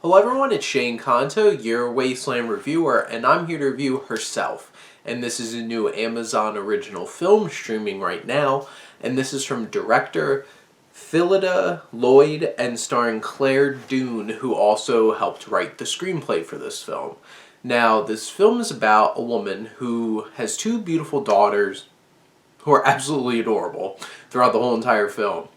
Hello everyone, it's Shane Kanto, your Wasteland reviewer, and I'm here to review Herself. And this is a new Amazon original film streaming right now, and this is from director Phyllida Lloyd and starring Claire Dune, who also helped write the screenplay for this film. Now, this film is about a woman who has two beautiful daughters who are absolutely adorable throughout the whole entire film.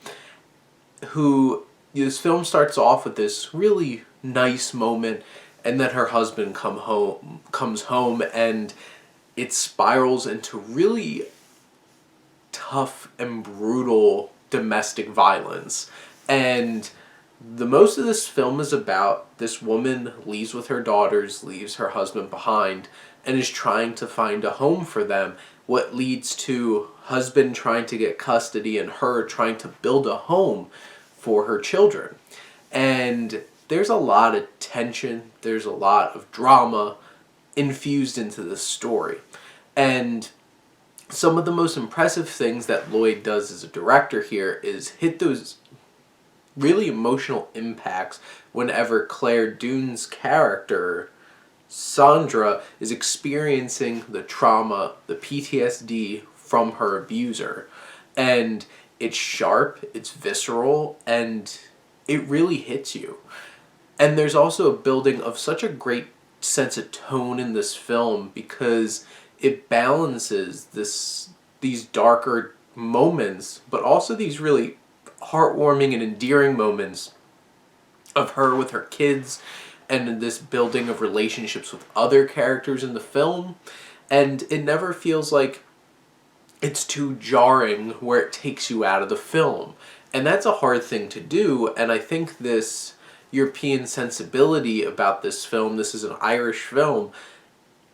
This film starts off with this really nice moment, and then her husband comes home, and it spirals into really tough and brutal domestic violence. And the most of this film is about this woman leaves with her daughters, leaves her husband behind, and is trying to find a home for them. What leads to husband trying to get custody and her trying to build a home for her children. And there's a lot of tension, there's a lot of drama infused into this story. And some of the most impressive things that Lloyd does as a director here is hit those really emotional impacts whenever Claire Dune's character, Sandra, is experiencing the trauma, the PTSD from her abuser. And it's sharp, it's visceral, and it really hits you. And there's also a building of such a great sense of tone in this film because it balances these darker moments, but also these really heartwarming and endearing moments of her with her kids and this building of relationships with other characters in the film. And it never feels like it's too jarring where it takes you out of the film. And that's a hard thing to do, and I think this European sensibility about this film, this is an Irish film,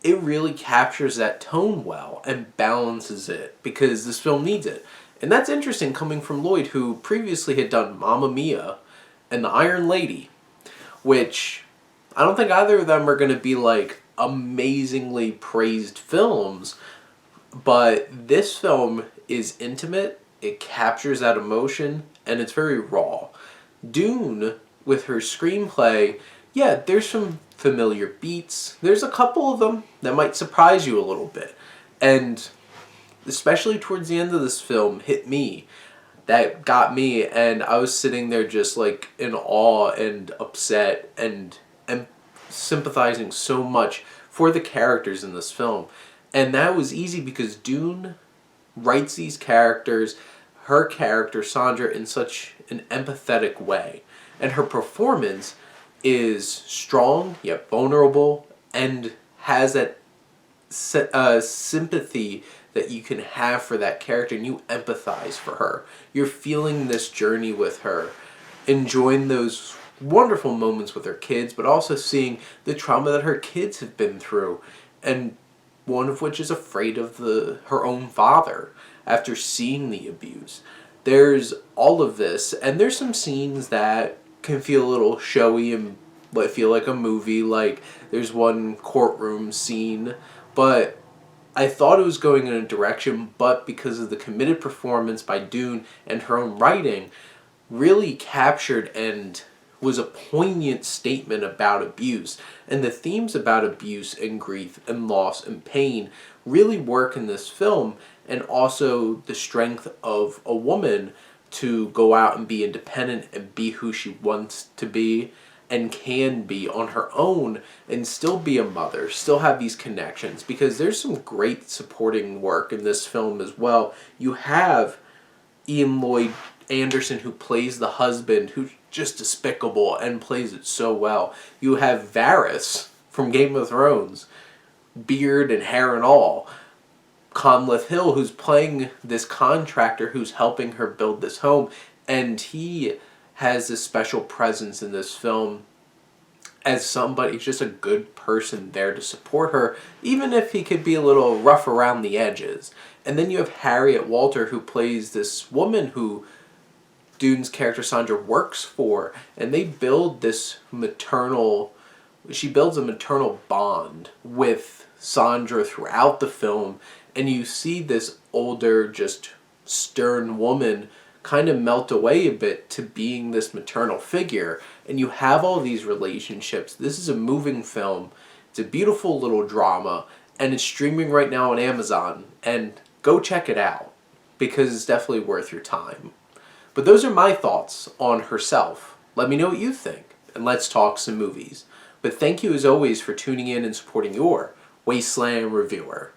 it really captures that tone well and balances it because this film needs it. And that's interesting coming from Lloyd, who previously had done Mamma Mia and The Iron Lady, which I don't think either of them are going to be like amazingly praised films, but this film is intimate, it captures that emotion, and it's very raw. Dune, with her screenplay, yeah, there's some familiar beats. There's a couple of them that might surprise you a little bit. And especially towards the end of this film, hit me. That got me, and I was sitting there just like in awe and upset and sympathizing so much for the characters in this film. And that was easy because Dune writes these characters, her character, Sandra, in such an empathetic way. And her performance is strong, yet vulnerable, and has that sympathy that you can have for that character, and you empathize for her. You're feeling this journey with her, enjoying those wonderful moments with her kids, but also seeing the trauma that her kids have been through, and one of which is afraid of her own father after seeing the abuse. There's all of this, and there's some scenes that can feel a little showy and feel like a movie, like there's one courtroom scene, but I thought it was going in a direction, but because of the committed performance by Dune and her own writing, really captured and was a poignant statement about abuse. And the themes about abuse and grief and loss and pain really work in this film, and also the strength of a woman to go out and be independent and be who she wants to be and can be on her own and still be a mother, still have these connections, because there's some great supporting work in this film as well. You have Ian Lloyd Anderson, who plays the husband, who's just despicable and plays it so well. You have Varys from Game of Thrones, beard and hair and all. Conleth Hill, who's playing this contractor who's helping her build this home, and he has this special presence in this film as somebody, just a good person there to support her, even if he could be a little rough around the edges. And then you have Harriet Walter, who plays this woman who Dune's character Sandra works for, and they build this she builds a maternal bond with Sandra throughout the film, and you see this older, just stern woman kind of melt away a bit to being this maternal figure, and you have all these relationships. This is a moving film. It's a beautiful little drama, and it's streaming right now on Amazon, and go check it out because it's definitely worth your time. But those are my thoughts on Herself. Let me know what you think, and let's talk some movies. But thank you as always for tuning in and supporting your Wasteland reviewer.